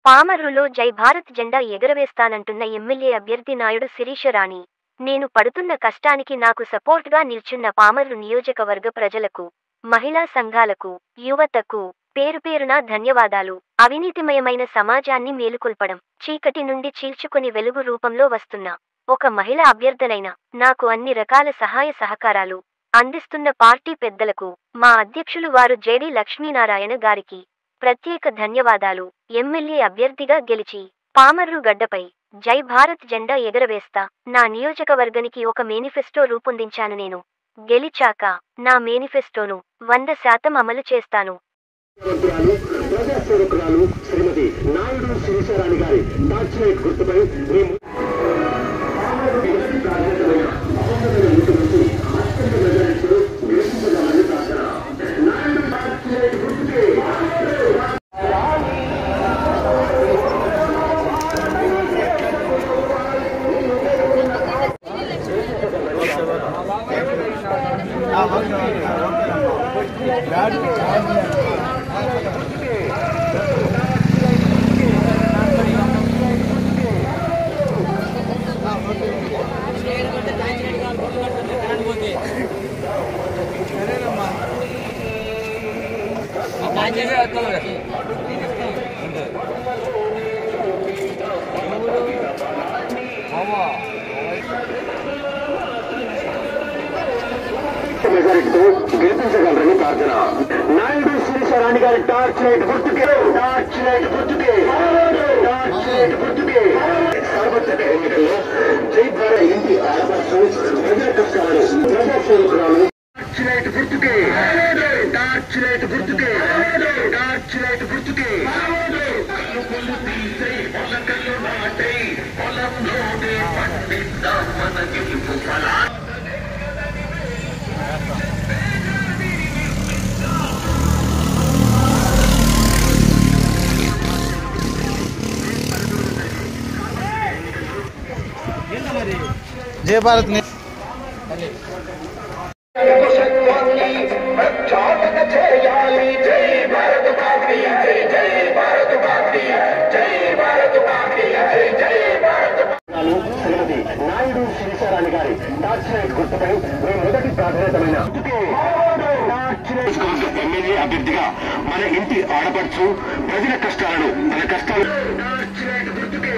పామర్రులో జై భారత్ జెండా ఎగురవేస్తానంటున్న ఎమ్మెల్యే అభ్యర్థి నాయుడు శిరీష రాణి. నేను పడుతున్న కష్టానికి నాకు సపోర్ట్గా నిల్చున్న పామర్రు నియోజకవర్గ ప్రజలకు, మహిళా సంఘాలకు, యువతకు పేరుపేరున ధన్యవాదాలు. అవినీతిమయమైన సమాజాన్ని మేలుకొల్పడం, చీకటి నుండి చీల్చుకుని వెలుగు రూపంలో వస్తున్న ఒక మహిళ అభ్యర్థనైన నాకు అన్ని రకాల సహాయ సహకారాలు అందిస్తున్న పార్టీ పెద్దలకు, మా అధ్యక్షులు వారు జేడి లక్ష్మీనారాయణ గారికి ప్రత్యేక ధన్యవాదాలు. ఎమ్మెల్యే అభ్యర్థిగా గెలిచి పామర్రు గడ్డపై జై భారత్ జెండా ఎగరవేస్తా. నా నియోజకవర్గానికి ఒక మేనిఫెస్టో రూపొందించాను. నేను గెలిచాక నా మేనిఫెస్టోను 100% అమలు చేస్తాను. శ్రీమతి నాయుడు శిరీష రాణి గారి టార్చ్ లైట్ గుర్తుపై మెజారిటీతో గెలిపించగలరని ప్రార్థన. నాయుడు శిరీష రాణి గారి టార్చ్ లైట్ గుర్తుకే, టార్చ్ లైట్ గుర్తుకే, టార్చ్ లైట్ గుర్తుకే. సార్వత్రిక ఎన్నికల్లో జై భారత్ ఇంటి ఆడపడుచు ప్రజా కష్టాలను ప్రజాసేవకురాలు టార్చ్ లైట్ గుర్తుకే, టార్చ్ లైట్ గుర్తుకే, టార్చ్ లైట్ గుర్తుకే. जय भारत ने నాయుడు శిరీష రాణి గారి టార్చ్ లైట్ గుర్తుపై మేము మొదటి ప్రాధాన్యతమైన ఎమ్మెల్యే అభ్యర్థిగా మన ఇంటి ఆడపడుచు ప్రజల కష్టాలను తన కష్టాలు టార్చ్ లైట్ గుర్తుకే